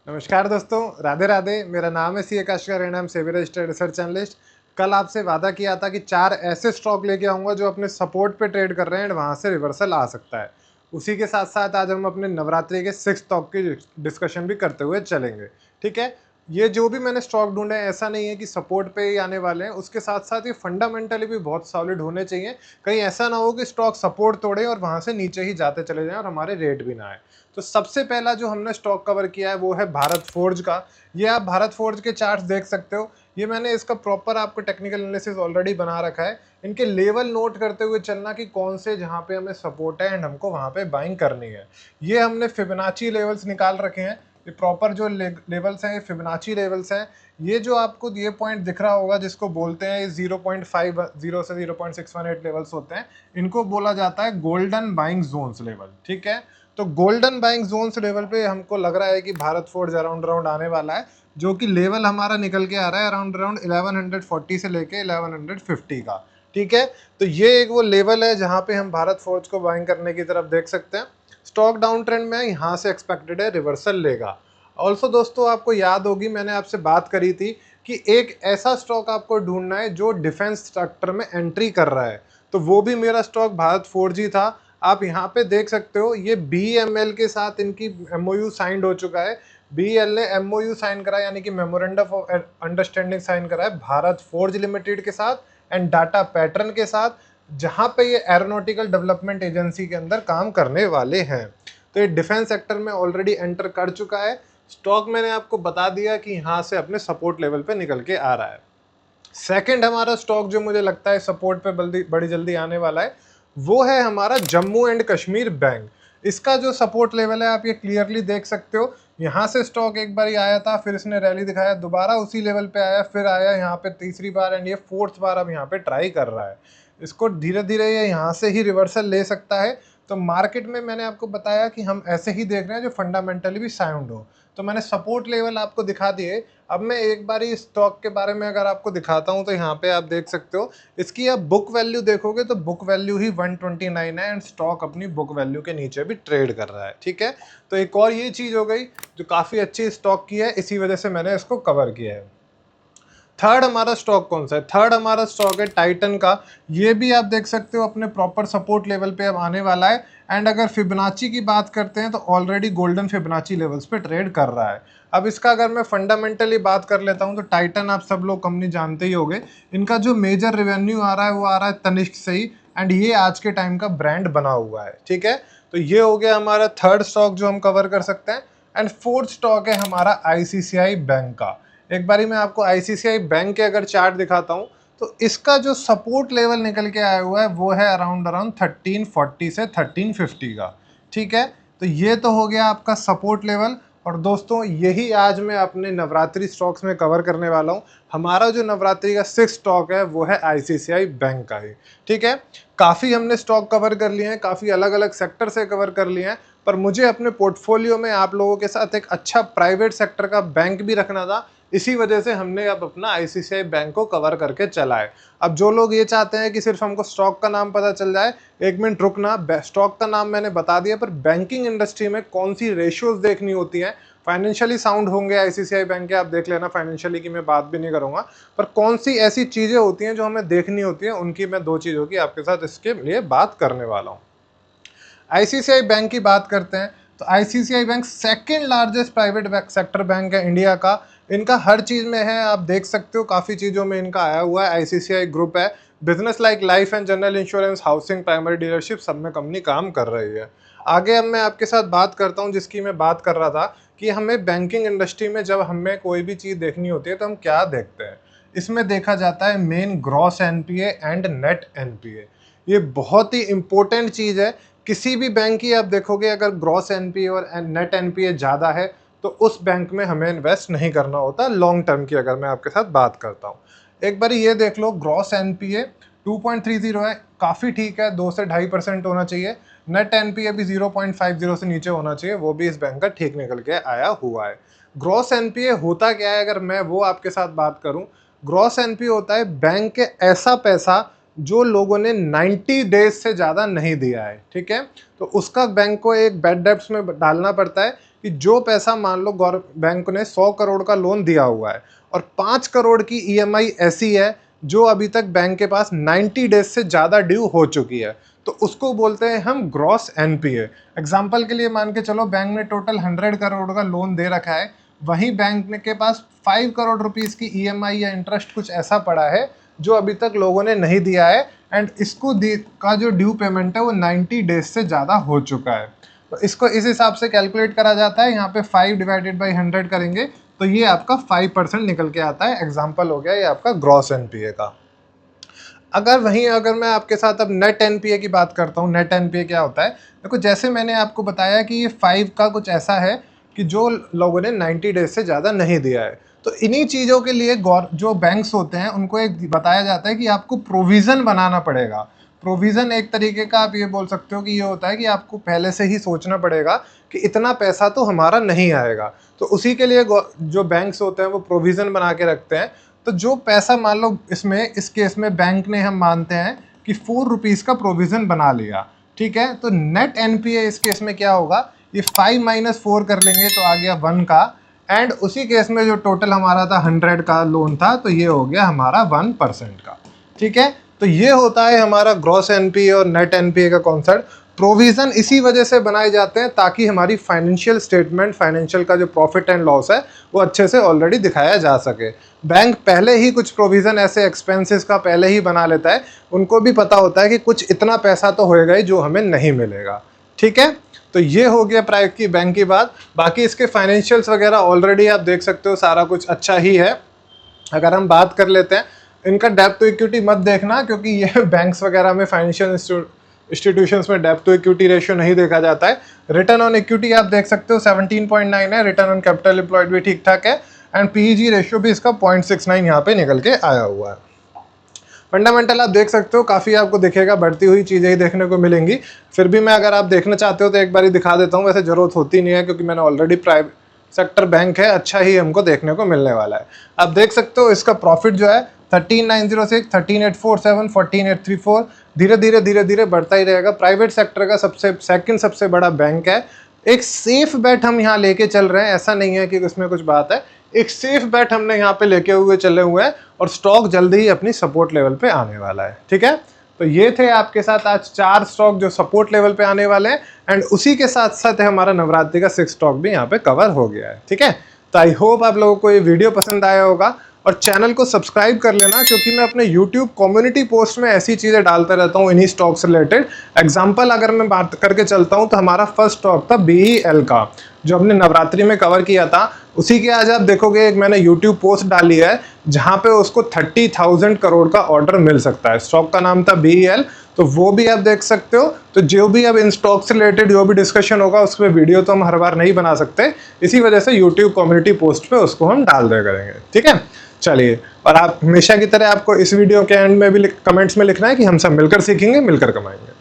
नमस्कार दोस्तों, राधे राधे। मेरा नाम है सी आकाश का Raina, SEBI registered research analyst. कल आपसे वादा किया था कि 4 ऐसे स्टॉक लेके आऊँगा जो अपने सपोर्ट पे ट्रेड कर रहे हैं एंड वहाँ से रिवर्सल आ सकता है। उसी के साथ-साथ आज हम अपने नवरात्रि के 6 स्टॉक की डिस्कशन भी करते हुए चलेंगे, ठीक है? ये जो भी मैंने स्टॉक ढूँढे हैं, ऐसा नहीं है कि सपोर्ट पे ही आने वाले हैं, उसके साथ-साथ ये फंडामेंटली भी बहुत सॉलिड होने चाहिए। कहीं ऐसा ना हो कि स्टॉक सपोर्ट तोड़े और वहाँ से नीचे ही जाते चले जाएँ और हमारे रेट भी ना आए। तो सबसे पहला जो हमने स्टॉक कवर किया है वो है भारत फोर्ज का। ये आप भारत फोर्ज के चार्ट्स देख सकते हो। ये मैंने इसका प्रॉपर आपको टेक्निकल एनालिसिस ऑलरेडी बना रखा है। इनके लेवल नोट करते हुए चलना कि कौन से जहाँ पे हमें सपोर्ट है एंड हमको वहाँ पे बाइंग करनी है। ये हमने फिबोनाची लेवल्स निकाल रखे हैं। ये प्रॉपर जो लेवल्स हैं ये फिबोनाची लेवल्स हैं। ये जो आपको ये पॉइंट दिख रहा होगा जिसको बोलते हैं 0.50 से 0.618 लेवल्स होते हैं, इनको बोला जाता है गोल्डन बाइंग जोन्स लेवल, ठीक है? तो गोल्डन बाइंग जोन्स लेवल पे हमको लग रहा है कि भारत फोर्ज अराउंड अराउंड आने वाला है, जो कि लेवल हमारा निकल के आ रहा है अराउंड अराउंड 1140 से लेके 1150 का, ठीक है? तो ये एक वो लेवल है जहाँ पे हम भारत फोर्ज को बाइंग करने की तरफ देख सकते हैं। स्टॉक डाउन ट्रेंड में यहाँ से एक्सपेक्टेड है रिवर्सल लेगा। ऑल्सो दोस्तों, आपको याद होगी मैंने आपसे बात करी थी कि एक ऐसा स्टॉक आपको ढूंढना है जो डिफेंस सेक्टर में एंट्री कर रहा है, तो वो भी मेरा स्टॉक भारत फोर्ज ही था। आप यहाँ पे देख सकते हो ये BML के साथ इनकी MOU साइंड हो चुका है। BL ने MOU साइन करा यानी कि मेमोरेंडम ऑफ अंडरस्टैंडिंग साइन करा है भारत फोर्ज लिमिटेड के साथ एंड डाटा पैटर्न के साथ, जहाँ पे ये एरोनॉटिकल डेवलपमेंट एजेंसी के अंदर काम करने वाले हैं। तो ये डिफेंस सेक्टर में ऑलरेडी एंटर कर चुका है। स्टॉक मैंने आपको बता दिया कि यहाँ से अपने सपोर्ट लेवल पे निकल के आ रहा है। सेकंड हमारा स्टॉक जो मुझे लगता है सपोर्ट पे बड़ी जल्दी आने वाला है, वो है हमारा जम्मू एंड कश्मीर बैंक। इसका जो सपोर्ट लेवल है आप ये क्लियरली देख सकते हो। यहाँ से स्टॉक एक बार आया था, फिर इसने रैली दिखाया, दोबारा उसी लेवल पे आया, फिर आया यहाँ पे तीसरी बार एंड ये फोर्थ बार अब यहाँ पे ट्राई कर रहा है। इसको धीरे धीरे ये यहाँ से ही रिवर्सल ले सकता है। तो मार्केट में मैंने आपको बताया कि हम ऐसे ही देख रहे हैं जो फंडामेंटली भी साउंड हो। तो मैंने सपोर्ट लेवल आपको दिखा दिए। अब मैं एक बार ही स्टॉक के बारे में अगर आपको दिखाता हूं तो यहाँ पे आप देख सकते हो, इसकी आप बुक वैल्यू देखोगे तो बुक वैल्यू ही 129 है एंड स्टॉक अपनी बुक वैल्यू के नीचे भी ट्रेड कर रहा है, ठीक है? तो एक और ये चीज़ हो गई जो काफ़ी अच्छी स्टॉक की है, इसी वजह से मैंने इसको कवर किया है। थर्ड हमारा स्टॉक कौन सा है? थर्ड हमारा स्टॉक है टाइटन का। ये भी आप देख सकते हो अपने प्रॉपर सपोर्ट लेवल पे अब आने वाला है एंड अगर फिबोनाची की बात करते हैं तो ऑलरेडी गोल्डन फिबोनाची लेवल्स पे ट्रेड कर रहा है। अब इसका अगर मैं फंडामेंटली बात कर लेता हूं तो टाइटन आप सब लोग कंपनी जानते ही होंगे। इनका जो मेजर रेवेन्यू आ रहा है वो आ रहा है तनिष्क से ही एंड ये आज के टाइम का ब्रांड बना हुआ है, ठीक है? तो ये हो गया हमारा थर्ड स्टॉक जो हम कवर कर सकते हैं। एंड फोर्थ स्टॉक है हमारा ICICI बैंक का। एक बारी मैं आपको ICICI बैंक के अगर चार्ट दिखाता हूँ तो इसका जो सपोर्ट लेवल निकल के आया हुआ है वो है अराउंड अराउंड 1340 से 1350 का, ठीक है? तो ये तो हो गया आपका सपोर्ट लेवल। और दोस्तों यही आज मैं अपने नवरात्रि स्टॉक्स में कवर करने वाला हूँ। हमारा जो नवरात्रि का 6 स्टॉक है वो है ICICI बैंक का ही, ठीक है? काफ़ी हमने स्टॉक कवर कर लिए हैं, काफ़ी अलग अलग सेक्टर से कवर कर लिए हैं, पर मुझे अपने पोर्टफोलियो में आप लोगों के साथ एक अच्छा प्राइवेट सेक्टर का बैंक भी रखना था। इसी वजह से हमने अब अपना ICICI बैंक को कवर करके चला है। अब जो लोग ये चाहते हैं कि सिर्फ हमको स्टॉक का नाम पता चल जाए, एक मिनट रुकना, स्टॉक का नाम मैंने बता दिया, पर बैंकिंग इंडस्ट्री में कौन सी रेशियोज देखनी होती हैं, फाइनेंशियली साउंड होंगे ICICI बैंक के, आप देख लेना। फाइनेंशियली की मैं बात भी नहीं करूंगा, पर कौन सी ऐसी चीज़ें होती हैं जो हमें देखनी होती हैं, उनकी मैं 2 चीज़ों की आपके साथ इसके लिए बात करने वाला हूँ। ICICI बैंक की बात करते हैं तो ICICI bank second largest private sector bank है इंडिया का। इनका हर चीज़ में है, आप देख सकते हो, काफ़ी चीज़ों में इनका आया हुआ है। ICICI ग्रुप है, business like life and general insurance, housing, primary dealership, सब में कंपनी काम कर रही है। आगे अब मैं आपके साथ बात करता हूँ जिसकी मैं बात कर रहा था कि हमें बैंकिंग इंडस्ट्री में जब हमें कोई भी चीज़ देखनी होती है तो हम क्या देखते हैं। इसमें देखा जाता है main gross NPA and net NPA। ये बहुत ही इंपॉर्टेंट चीज़ है। किसी भी बैंक की आप देखोगे अगर ग्रॉस NPA और नेट NPA ज़्यादा है तो उस बैंक में हमें इन्वेस्ट नहीं करना होता लॉन्ग टर्म की, अगर मैं आपके साथ बात करता हूँ। एक बार ये देख लो, ग्रॉस NPA 2.30 है, काफ़ी ठीक है, 2 से 2.5% होना चाहिए। नेट NPA भी 0.50 से नीचे होना चाहिए, वो भी इस बैंक का ठीक निकल के आया हुआ है। ग्रॉस NPA होता क्या है अगर मैं वो आपके साथ बात करूं? ग्रॉस NPA होता है बैंक के ऐसा पैसा जो लोगों ने 90 डेज से ज़्यादा नहीं दिया है, ठीक है? तो उसका बैंक को एक बैड डेब्ट्स में डालना पड़ता है कि जो पैसा मान लो बैंक ने 100 करोड़ का लोन दिया हुआ है और 5 करोड़ की ईएमआई ऐसी है जो अभी तक बैंक के पास 90 डेज से ज़्यादा ड्यू हो चुकी है, तो उसको बोलते हैं हम ग्रॉस एनपीए। एग्जाम्पल के लिए मान के चलो बैंक ने टोटल 100 करोड़ का लोन दे रखा है, वहीं बैंक के पास 5 करोड़ रुपीज़ की ईएमआई या इंटरेस्ट कुछ ऐसा पड़ा है जो अभी तक लोगों ने नहीं दिया है, एंड इसको का जो ड्यू पेमेंट है वो 90 डेज से ज़्यादा हो चुका है। तो इसको इस हिसाब से कैलकुलेट करा जाता है। यहाँ पे 5 डिवाइडेड बाई 100 करेंगे तो ये आपका 5% निकल के आता है। एग्जाम्पल हो गया ये आपका ग्रॉस एनपीए का। अगर मैं आपके साथ अब नेट एनपीए की बात करता हूँ, नेट एनपीए क्या होता है, देखो जैसे मैंने आपको बताया कि ये 5 का कुछ ऐसा है कि जो लोगों ने 90 डेज से ज़्यादा नहीं दिया है, तो इन्हीं चीज़ों के लिए जो बैंक्स होते हैं उनको एक बताया जाता है कि आपको प्रोविज़न बनाना पड़ेगा। प्रोविज़न एक तरीके का आप ये बोल सकते हो कि ये होता है कि आपको पहले से ही सोचना पड़ेगा कि इतना पैसा तो हमारा नहीं आएगा, तो उसी के लिए जो बैंक्स होते हैं वो प्रोविज़न बना के रखते हैं। तो जो पैसा मान लो इस केस में बैंक ने हम मानते हैं कि 4 रुपीज़ का प्रोविज़न बना लिया, ठीक है, तो नेट एनपीए इस केस में क्या होगा, ये 5 माइनस 4 कर लेंगे तो आ गया 1 का, एंड उसी केस में जो टोटल हमारा था 100 का लोन था तो ये हो गया हमारा 1% का, ठीक है। तो ये होता है हमारा ग्रॉस एनपीए और नेट एनपीए का कॉन्सेप्ट। प्रोविज़न इसी वजह से बनाए जाते हैं ताकि हमारी फाइनेंशियल स्टेटमेंट, फाइनेंशियल का जो प्रॉफिट एंड लॉस है वो अच्छे से ऑलरेडी दिखाया जा सके। बैंक पहले ही कुछ प्रोविज़न ऐसे एक्सपेंसेस का पहले ही बना लेता है, उनको भी पता होता है कि कुछ इतना पैसा तो होएगा ही जो हमें नहीं मिलेगा, ठीक है। तो ये हो गया प्राइवेट की बैंक की बात। बाकी इसके फाइनेंशियल्स वगैरह ऑलरेडी आप देख सकते हो, सारा कुछ अच्छा ही है। अगर हम बात कर लेते हैं इनका डेब्ट टू इक्विटी मत देखना, क्योंकि ये बैंक्स वगैरह में, फाइनेंशियल इंस्टीट्यूशंस में डेब्ट टू इक्विटी रेशियो नहीं देखा जाता है। रिटर्न ऑन इक्विटी आप देख सकते हो 17.9 है, रिटर्न ऑन कैपिटल एम्प्लॉयड भी ठीक ठाक है, एंड पीईजी रेशियो भी इसका 0.69 यहाँ पे निकल के आया हुआ है। फंडामेंटल आप देख सकते हो काफ़ी आपको दिखेगा, बढ़ती हुई चीज़ें ही देखने को मिलेंगी। फिर भी मैं अगर आप देखना चाहते हो तो एक बार ही दिखा देता हूँ, वैसे ज़रूरत होती नहीं है क्योंकि मैंने ऑलरेडी प्राइवेट सेक्टर बैंक है, अच्छा ही हमको देखने को मिलने वाला है। आप देख सकते हो इसका प्रॉफिट जो है 13,906, 13,847, 14,834 धीरे धीरे बढ़ता ही रहेगा। प्राइवेट सेक्टर का सेकंड सबसे बड़ा बैंक है। एक सेफ बेट हम यहाँ लेके चल रहे हैं, ऐसा नहीं है कि उसमें कुछ बात है, एक सेफ बेट हमने यहाँ पे लेके हुए चले हुए हैं और स्टॉक जल्दी ही अपनी सपोर्ट लेवल पे आने वाला है, ठीक है। तो ये थे आपके साथ आज 4 स्टॉक जो सपोर्ट लेवल पे आने वाले हैं, एंड उसी के साथ साथ हमारा नवरात्रि का 6 स्टॉक भी यहाँ पे कवर हो गया है, ठीक है। तो आई होप आप लोगों को ये वीडियो पसंद आया होगा, और चैनल को सब्सक्राइब कर लेना क्योंकि मैं अपने YouTube कम्युनिटी पोस्ट में ऐसी चीज़ें डालता रहता हूँ इन्हीं स्टॉक से रिलेटेड। एग्जाम्पल अगर मैं बात करके चलता हूँ तो हमारा फर्स्ट स्टॉक था BEL का, जो हमने नवरात्रि में कवर किया था। उसी के आज आप देखोगे एक मैंने YouTube पोस्ट डाली है जहाँ पे उसको 30,000 करोड़ का ऑर्डर मिल सकता है। स्टॉक का नाम था BEL, तो वो भी आप देख सकते हो। तो जो भी अब इन स्टॉक से रिलेटेड जो भी डिस्कशन होगा उस पर वीडियो तो हम हर बार नहीं बना सकते, इसी वजह से YouTube कम्युनिटी पोस्ट पे उसको हम डाल दिया करेंगे, ठीक है। चलिए, और आप हमेशा की तरह आपको इस वीडियो के एंड में भी कमेंट्स में लिखना है कि हम सब मिलकर सीखेंगे, मिलकर कमाएंगे।